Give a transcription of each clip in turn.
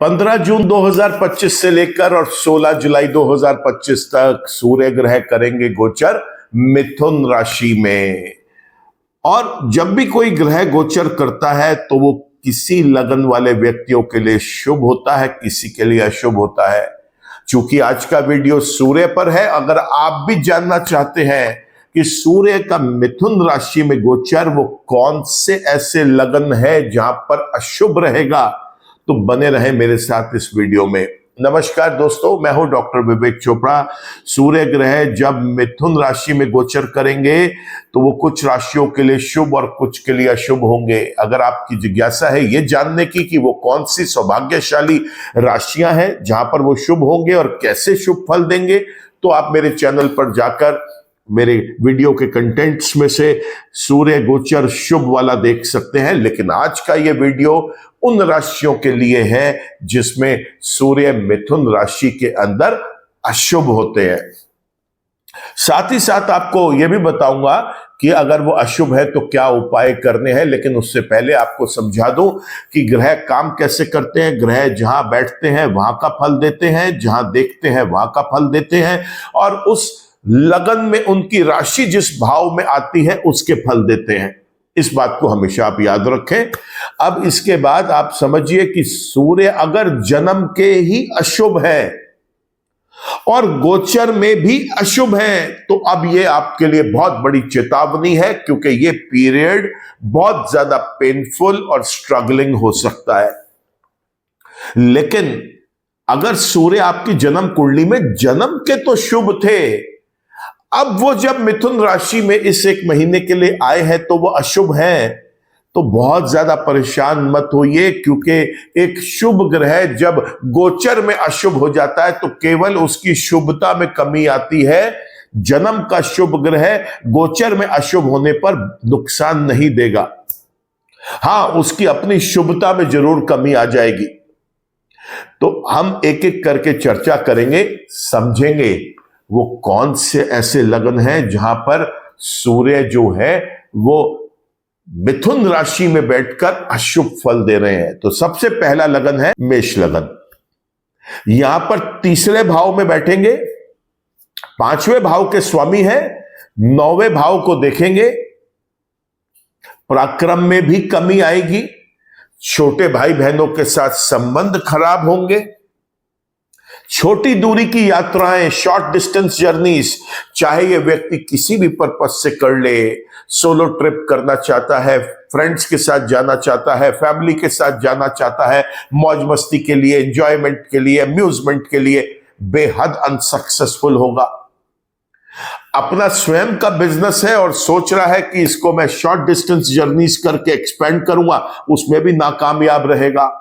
पंद्रह जून 2025 से लेकर और 16 जुलाई 2025 तक सूर्य ग्रह करेंगे गोचर मिथुन राशि में। और जब भी कोई ग्रह गोचर करता है तो वो किसी लगन वाले व्यक्तियों के लिए शुभ होता है, किसी के लिए अशुभ होता है। चूंकि आज का वीडियो सूर्य पर है, अगर आप भी जानना चाहते हैं कि सूर्य का मिथुन राशि में गोचर वो कौन से ऐसे लगन है जहां पर अशुभ रहेगा, तो बने रहे मेरे साथ इस वीडियो में। नमस्कार दोस्तों, मैं हूं डॉक्टर विवेक चोपड़ा। सूर्य ग्रह जब मिथुन राशि में गोचर करेंगे तो वो कुछ राशियों के लिए शुभ और कुछ के लिए अशुभ होंगे। अगर आपकी जिज्ञासा है ये जानने की कि वो कौन सी सौभाग्यशाली राशियां हैं जहां पर वो शुभ होंगे और कैसे शुभ फल देंगे, तो आप मेरे चैनल पर जाकर मेरे वीडियो के कंटेंट्स में से सूर्य गोचर शुभ वाला देख सकते हैं। लेकिन आज का ये वीडियो उन राशियों के लिए है जिसमें सूर्य मिथुन राशि के अंदर अशुभ होते हैं। साथ ही साथ आपको यह भी बताऊंगा कि अगर वो अशुभ है तो क्या उपाय करने हैं। लेकिन उससे पहले आपको समझा दूं कि ग्रह काम कैसे करते हैं। ग्रह जहां बैठते हैं वहां का फल देते हैं, जहां देखते हैं वहां का फल देते हैं, और उस लगन में उनकी राशि जिस भाव में आती है उसके फल देते हैं। इस बात को हमेशा आप याद रखें। अब इसके बाद आप समझिए कि सूर्य अगर जन्म के ही अशुभ है और गोचर में भी अशुभ है तो अब ये आपके लिए बहुत बड़ी चेतावनी है, क्योंकि ये पीरियड बहुत ज्यादा पेनफुल और स्ट्रगलिंग हो सकता है। लेकिन अगर सूर्य आपकी जन्म कुंडली में जन्म के तो शुभ थे, अब वो जब मिथुन राशि में इस एक महीने के लिए आए हैं तो वो अशुभ हैं, तो बहुत ज्यादा परेशान मत होइए। क्योंकि एक शुभ ग्रह जब गोचर में अशुभ हो जाता है तो केवल उसकी शुभता में कमी आती है। जन्म का शुभ ग्रह गोचर में अशुभ होने पर नुकसान नहीं देगा, हां उसकी अपनी शुभता में जरूर कमी आ जाएगी। तो हम एक एक करके चर्चा करेंगे, समझेंगे वो कौन से ऐसे लगन हैं जहां पर सूर्य जो है वो मिथुन राशि में बैठकर अशुभ फल दे रहे हैं। तो सबसे पहला लगन है मेष लगन। यहां पर तीसरे भाव में बैठेंगे, पांचवें भाव के स्वामी हैं, नौवें भाव को देखेंगे। पराक्रम में भी कमी आएगी, छोटे भाई बहनों के साथ संबंध खराब होंगे, छोटी दूरी की यात्राएं, शॉर्ट डिस्टेंस जर्नीज, चाहे ये व्यक्ति किसी भी पर्पस से कर ले, सोलो ट्रिप करना चाहता है, फ्रेंड्स के साथ जाना चाहता है, फैमिली के साथ जाना चाहता है, मौज मस्ती के लिए, एंजॉयमेंट के लिए, अम्यूजमेंट के लिए, बेहद अनसक्सेसफुल होगा। अपना स्वयं का बिजनेस है और सोच रहा है कि इसको मैं शॉर्ट डिस्टेंस जर्नीज करके एक्सपेंड करूंगा, उसमें भी नाकामयाब रहेगा।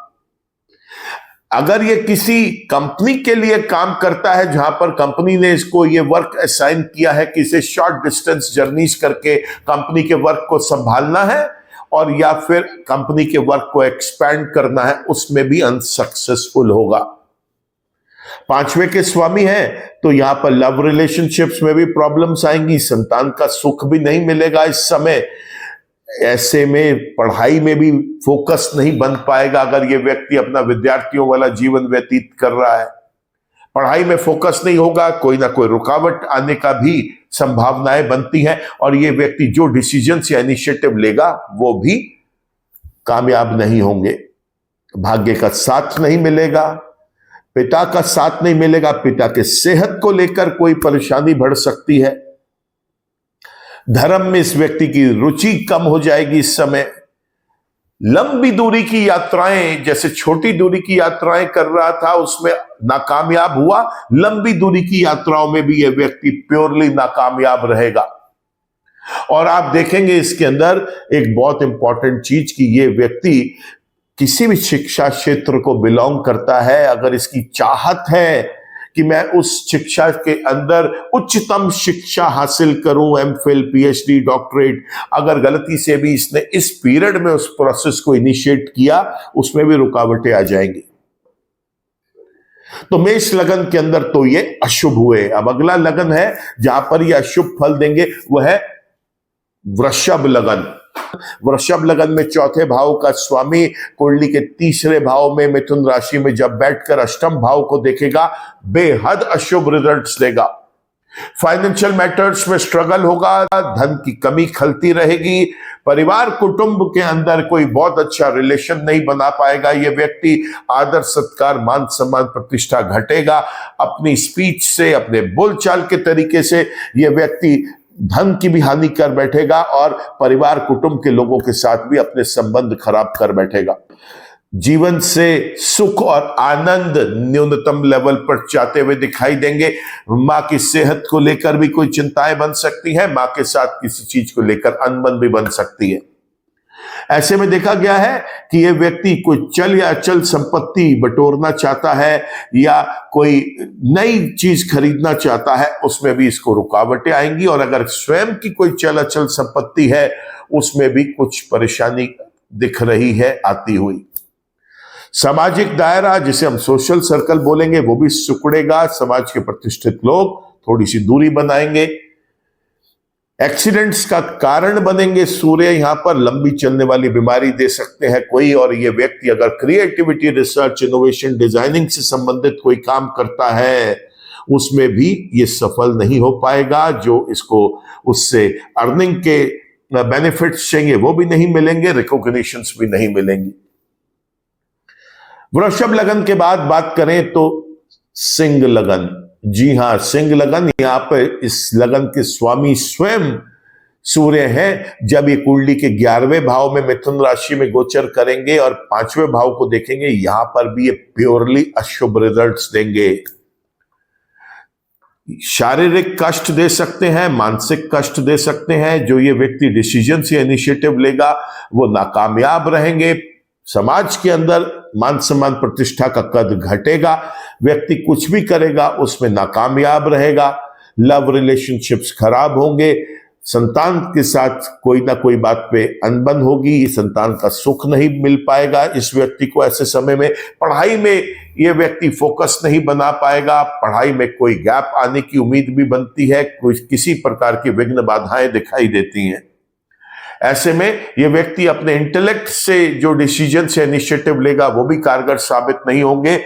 अगर ये किसी कंपनी के लिए काम करता है जहां पर कंपनी ने इसको ये वर्क असाइन किया है कि इसे शॉर्ट डिस्टेंस जर्नीज करके कंपनी के वर्क को संभालना है, और या फिर कंपनी के वर्क को एक्सपैंड करना है, उसमें भी अनसक्सेसफुल होगा। पांचवें के स्वामी हैं तो यहां पर लव रिलेशनशिप्स में भी प्रॉब्लम्स आएंगी, संतान का सुख भी नहीं मिलेगा इस समय। ऐसे में पढ़ाई में भी फोकस नहीं बन पाएगा। अगर ये व्यक्ति अपना विद्यार्थियों वाला जीवन व्यतीत कर रहा है, पढ़ाई में फोकस नहीं होगा, कोई ना कोई रुकावट आने का भी संभावनाएं बनती हैं, और ये व्यक्ति जो डिसीजंस या इनिशिएटिव लेगा वो भी कामयाब नहीं होंगे। भाग्य का साथ नहीं मिलेगा, पिता का साथ नहीं मिलेगा, पिता के सेहत को लेकर कोई परेशानी बढ़ सकती है। धर्म में इस व्यक्ति की रुचि कम हो जाएगी इस समय। लंबी दूरी की यात्राएं, जैसे छोटी दूरी की यात्राएं कर रहा था उसमें नाकामयाब हुआ, लंबी दूरी की यात्राओं में भी यह व्यक्ति प्योरली नाकामयाब रहेगा। और आप देखेंगे इसके अंदर एक बहुत इंपॉर्टेंट चीज कि यह व्यक्ति किसी भी शिक्षा क्षेत्र को बिलोंग करता है। अगर इसकी चाहत है कि मैं उस शिक्षा के अंदर उच्चतम शिक्षा हासिल करूं, एमफिल, पीएचडी, डॉक्टरेट, अगर गलती से भी इसने इस पीरियड में उस प्रोसेस को इनिशिएट किया, उसमें भी रुकावटें आ जाएंगी। तो मेष लगन के अंदर तो ये अशुभ हुए। अब अगला लगन है जहां पर ये अशुभ फल देंगे, वह है वृषभ लगन। वृषभ लगन में चौथे भाव का स्वामी कुंडली के तीसरे भाव में मिथुन राशि में जब बैठकर अष्टम भाव को देखेगा, बेहद अशुभ रिजल्ट्स देगा। फाइनेंशियल मैटर्स में स्ट्रगल होगा, धन की कमी खलती रहेगी, परिवार कुटुंब के अंदर कोई बहुत अच्छा रिलेशन नहीं बना पाएगा ये व्यक्ति, आदर सत्कार मान सम्मान प्रतिष्ठा घटेगा, अपनी स्पीच से अपने बोलचाल के तरीके से ये व्यक्ति धन की भी हानि कर बैठेगा और परिवार कुटुंब के लोगों के साथ भी अपने संबंध खराब कर बैठेगा। जीवन से सुख और आनंद न्यूनतम लेवल पर चाहते हुए दिखाई देंगे। मां की सेहत को लेकर भी कोई चिंताएं बन सकती हैं, मां के साथ किसी चीज को लेकर अनबन भी बन सकती है। ऐसे में देखा गया है कि यह व्यक्ति कोई चल या अचल संपत्ति बटोरना चाहता है या कोई नई चीज खरीदना चाहता है, उसमें भी इसको रुकावटें आएंगी। और अगर स्वयं की कोई चल अचल संपत्ति है, उसमें भी कुछ परेशानी दिख रही है आती हुई। सामाजिक दायरा, जिसे हम सोशल सर्कल बोलेंगे, वो भी सिकुड़ेगा। समाज के प्रतिष्ठित लोग थोड़ी सी दूरी बनाएंगे। एक्सीडेंट्स का कारण बनेंगे सूर्य, यहां पर लंबी चलने वाली बीमारी दे सकते हैं कोई। और ये व्यक्ति अगर क्रिएटिविटी, रिसर्च, इनोवेशन, डिजाइनिंग से संबंधित कोई काम करता है, उसमें भी ये सफल नहीं हो पाएगा। जो इसको उससे अर्निंग के बेनिफिट्स चाहिए वो भी नहीं मिलेंगे, रिकॉग्निशंस भी नहीं मिलेंगी। वृषभ लगन के बाद बात करें तो सिंह लगन। जी हां, सिंह लगन, यहां पर इस लगन के स्वामी स्वयं सूर्य हैं। जब ये कुंडली के 11वें भाव में मिथुन राशि में गोचर करेंगे और 5वें भाव को देखेंगे, यहां पर भी ये प्योरली अशुभ रिजल्ट्स देंगे। शारीरिक कष्ट दे सकते हैं, मानसिक कष्ट दे सकते हैं। जो ये व्यक्ति डिसीजन से इनिशिएटिव लेगा वो नाकामयाब रहेंगे। समाज के अंदर मान सम्मान प्रतिष्ठा का कद घटेगा। व्यक्ति कुछ भी करेगा उसमें नाकामयाब रहेगा। लव रिलेशनशिप्स खराब होंगे। संतान के साथ कोई ना कोई बात पे अनबन होगी। संतान का सुख नहीं मिल पाएगा इस व्यक्ति को। ऐसे समय में पढ़ाई में यह व्यक्ति फोकस नहीं बना पाएगा। पढ़ाई में कोई गैप आने की उम्मीद भी बनती है। किसी प्रकार की विघ्न बाधाएं दिखाई देती हैं। ऐसे में यह व्यक्ति अपने इंटेलेक्ट से जो डिसीजन से इनिशिएटिव लेगा वो भी कारगर साबित नहीं होंगे।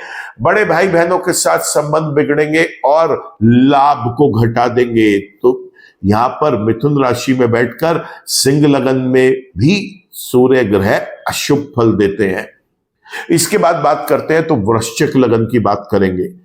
बड़े भाई बहनों के साथ संबंध बिगड़ेंगे और लाभ को घटा देंगे। तो यहां पर मिथुन राशि में बैठकर सिंह लगन में भी सूर्य ग्रह अशुभ फल देते हैं। इसके बाद बात करते हैं तो वृश्चिक लगन की बात करेंगे।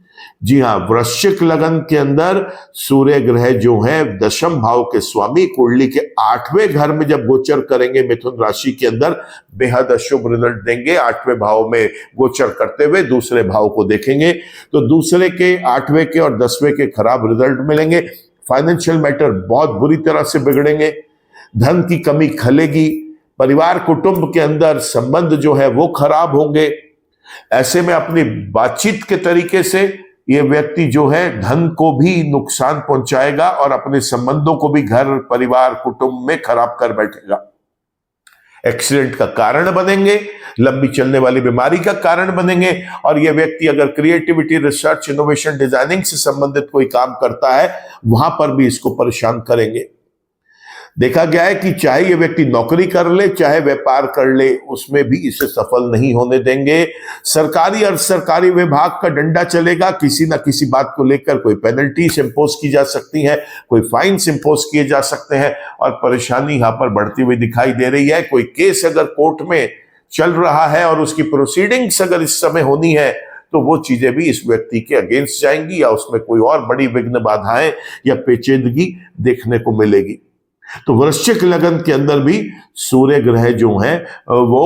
जी हां, वृश्चिक लगन के अंदर सूर्य ग्रह जो है दशम भाव के स्वामी कुंडली के 8वें घर में जब गोचर करेंगे मिथुन राशि के अंदर, बेहद अशुभ रिजल्ट देंगे। 8वें भाव में गोचर करते हुए दूसरे भाव को देखेंगे तो दूसरे के, 8वें के और 10वें के खराब रिजल्ट मिलेंगे। फाइनेंशियल मैटर बहुत बुरी तरह से बिगड़ेंगे। धन की कमी खलेगी। परिवार कुटुंब के अंदर संबंध जो है वो खराब होंगे। ऐसे में अपनी बातचीत के तरीके से ये व्यक्ति जो है धन को भी नुकसान पहुंचाएगा और अपने संबंधों को भी घर परिवार कुटुंब में खराब कर बैठेगा। एक्सीडेंट का कारण बनेंगे, लंबी चलने वाली बीमारी का कारण बनेंगे। और यह व्यक्ति अगर क्रिएटिविटी, रिसर्च, इनोवेशन, डिजाइनिंग से संबंधित कोई काम करता है, वहां पर भी इसको परेशान करेंगे। देखा गया है कि चाहे ये व्यक्ति नौकरी कर ले, चाहे व्यापार कर ले, उसमें भी इसे सफल नहीं होने देंगे। सरकारी और सरकारी विभाग का डंडा चलेगा। किसी ना किसी बात को लेकर कोई पेनल्टीज इंपोज की जा सकती है, कोई फाइन्स इंपोज किए जा सकते हैं और परेशानी यहां पर बढ़ती हुई दिखाई दे रही है। कोई केस अगर कोर्ट में चल रहा है और उसकी प्रोसीडिंग्स अगर इस समय होनी है, तो वो चीजें भी इस व्यक्ति के अगेंस्ट जाएंगी या उसमें कोई और बड़ी विघ्न बाधाएं या पेचीदगी देखने को मिलेगी। तो वृश्चिक लगन के अंदर भी सूर्य ग्रह जो हैं वो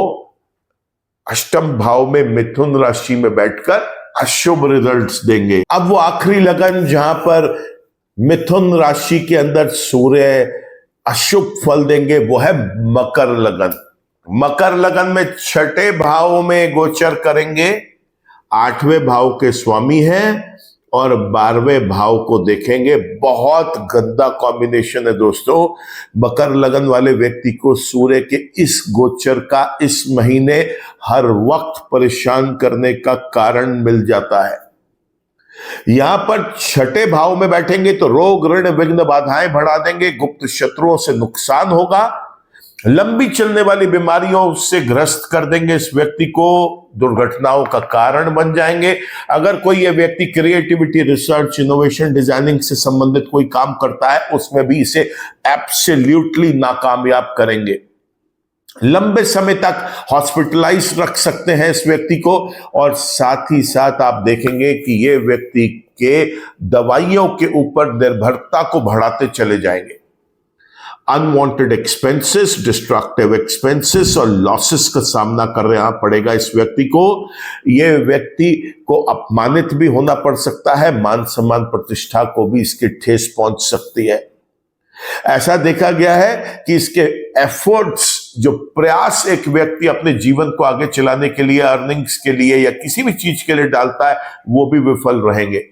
अष्टम भाव में मिथुन राशि में बैठकर अशुभ रिजल्ट्स देंगे। अब वो आखिरी लगन जहां पर मिथुन राशि के अंदर सूर्य अशुभ फल देंगे वो है मकर लगन। मकर लगन में 6ठे भाव में गोचर करेंगे। 8वें भाव के स्वामी हैं और 12वें भाव को देखेंगे। बहुत गंदा कॉम्बिनेशन है दोस्तों। मकर लगन वाले व्यक्ति को सूर्य के इस गोचर का इस महीने हर वक्त परेशान करने का कारण मिल जाता है। यहां पर छठे भाव में बैठेंगे तो रोग ऋण विघ्न बाधाएं बढ़ा देंगे, गुप्त शत्रुओं से नुकसान होगा, लंबी चलने वाली बीमारियों से ग्रस्त कर देंगे इस व्यक्ति को, दुर्घटनाओं का कारण बन जाएंगे। अगर कोई ये व्यक्ति क्रिएटिविटी, रिसर्च, इनोवेशन, डिजाइनिंग से संबंधित कोई काम करता है उसमें भी इसे एब्सोल्युटली नाकामयाब करेंगे। लंबे समय तक हॉस्पिटलाइज रख सकते हैं इस व्यक्ति को, और साथ ही साथ आप देखेंगे कि ये व्यक्ति के दवाइयों के ऊपर निर्भरता को बढ़ाते चले जाएंगे। अनवांटेड एक्सपेंसेस, डिस्ट्रक्टिव एक्सपेंसेस और लॉसेस का सामना करना पड़ेगा इस व्यक्ति को। यह व्यक्ति को अपमानित भी होना पड़ सकता है, मान सम्मान प्रतिष्ठा को भी इसकी ठेस पहुंच सकती है। ऐसा देखा गया है कि इसके एफर्ट्स, जो प्रयास एक व्यक्ति अपने जीवन को आगे चलाने के लिए, अर्निंग्स के लिए या किसी भी चीज के लिए डालता है, वो भी विफल रहेंगे।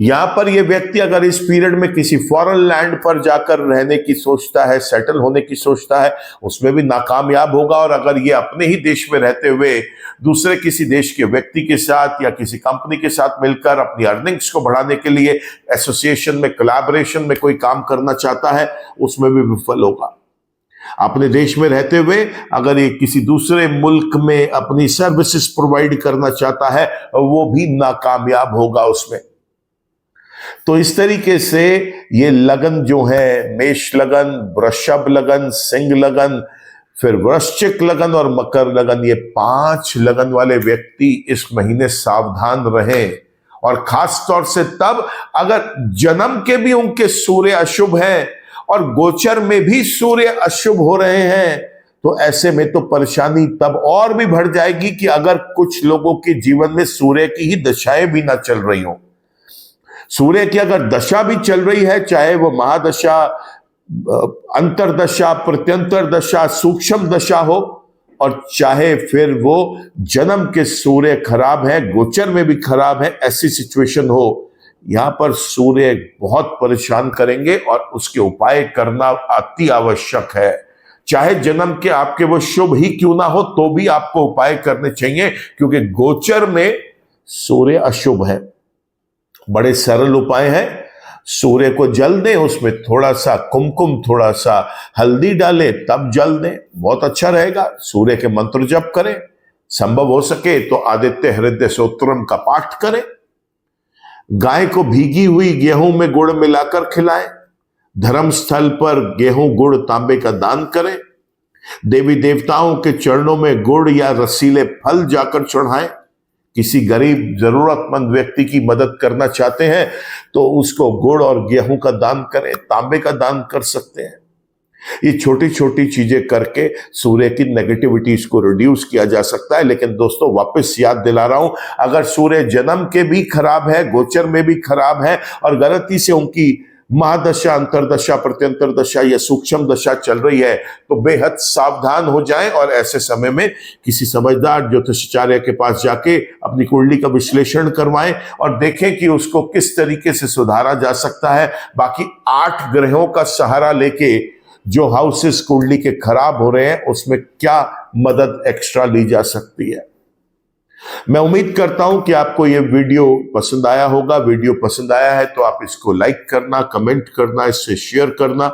यहां पर यह व्यक्ति अगर इस पीरियड में किसी फॉरेन लैंड पर जाकर रहने की सोचता है, सेटल होने की सोचता है, उसमें भी नाकामयाब होगा। और अगर ये अपने ही देश में रहते हुए दूसरे किसी देश के व्यक्ति के साथ या किसी कंपनी के साथ मिलकर अपनी अर्निंग्स को बढ़ाने के लिए एसोसिएशन में, कोलैबोरेशन में कोई काम करना चाहता है, उसमें भी विफल होगा। अपने देश में रहते हुए अगर ये किसी दूसरे मुल्क में अपनी सर्विसेज प्रोवाइड करना चाहता है, वो भी नाकामयाब होगा उसमें। तो इस तरीके से ये लगन जो है, मेष लगन, वृषभ लगन, सिंह लगन, फिर वृश्चिक लगन और मकर लगन, ये 5 लगन वाले व्यक्ति इस महीने सावधान रहें। और खास तौर से तब अगर जन्म के भी उनके सूर्य अशुभ हैं और गोचर में भी सूर्य अशुभ हो रहे हैं, तो ऐसे में तो परेशानी तब और भी बढ़ जाएगी कि अगर कुछ लोगों के जीवन में सूर्य की ही दशाएं भी ना चल रही हो। सूर्य की अगर दशा भी चल रही है, चाहे वो महादशा, अंतरदशा, प्रत्यंतर दशा, सूक्ष्म दशा हो, और चाहे फिर वो जन्म के सूर्य खराब है, गोचर में भी खराब है, ऐसी सिचुएशन हो, यहां पर सूर्य बहुत परेशान करेंगे और उसके उपाय करना अति आवश्यक है। चाहे जन्म के आपके वो शुभ ही क्यों ना हो, तो भी आपको उपाय करने चाहिए, क्योंकि गोचर में सूर्य अशुभ है। बड़े सरल उपाय हैं। सूर्य को जल दें, उसमें थोड़ा सा कुमकुम, थोड़ा सा हल्दी डालें, तब जल दें, बहुत अच्छा रहेगा। सूर्य के मंत्र जप करें, संभव हो सके तो आदित्य हृदय स्तोत्रम का पाठ करें। गाय को भीगी हुई गेहूं में गुड़ मिलाकर खिलाएं। धर्म स्थल पर गेहूं गुड़ तांबे का दान करें। देवी देवताओं के चरणों में गुड़ या रसीले फल जाकर चढ़ाएं। किसी गरीब जरूरतमंद व्यक्ति की मदद करना चाहते हैं तो उसको गुड़ और गेहूं का दान करें, तांबे का दान कर सकते हैं। ये छोटी छोटी चीजें करके सूर्य की नेगेटिविटीज को रिड्यूस किया जा सकता है। लेकिन दोस्तों, वापस याद दिला रहा हूं, अगर सूर्य जन्म के भी खराब है, गोचर में भी खराब है, और गलती से उनकी महादशा, अंतरदशा, प्रत्यंतर दशा या सूक्ष्म दशा चल रही है, तो बेहद सावधान हो जाएं और ऐसे समय में किसी समझदार ज्योतिषाचार्य के पास जाके अपनी कुंडली का विश्लेषण करवाएं और देखें कि उसको किस तरीके से सुधारा जा सकता है। बाकी 8 ग्रहों का सहारा लेके जो हाउसेस कुंडली के खराब हो रहे हैं, उसमें क्या मदद एक्स्ट्रा ली जा सकती है। मैं उम्मीद करता हूं कि आपको यह वीडियो पसंद आया होगा। वीडियो पसंद आया है तो आप इसको लाइक करना, कमेंट करना, इससे शेयर करना।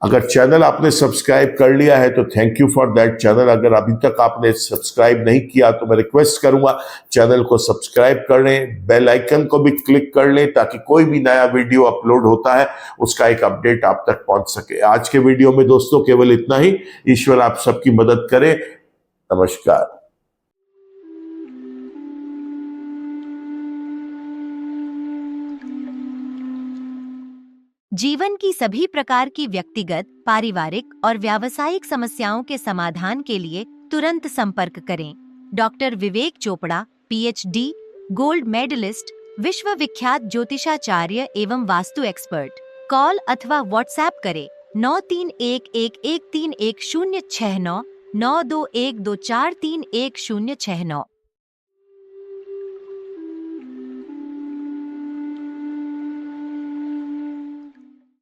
अगर चैनल आपने सब्सक्राइब कर लिया है तो thank you for that. Channel अगर अभी तक आपने सब्सक्राइब नहीं किया तो मैं रिक्वेस्ट करूंगा चैनल को सब्सक्राइब कर लें, बेल आइकन को भी क्लिक कर लें, ताकि कोई भी नया वीडियो अपलोड होता है उसका एक अपडेट आप तक पहुंच सके। आज के वीडियो में दोस्तों केवल इतना ही। ईश्वर आप सबकी मदद करे। नमस्कार। जीवन की सभी प्रकार की व्यक्तिगत, पारिवारिक और व्यावसायिक समस्याओं के समाधान के लिए तुरंत संपर्क करें। डॉक्टर विवेक चोपड़ा, पीएचडी, गोल्ड मेडलिस्ट, विश्व विख्यात ज्योतिषाचार्य एवं वास्तु एक्सपर्ट। कॉल अथवा व्हाट्सएप करें 9311131069 9212431069।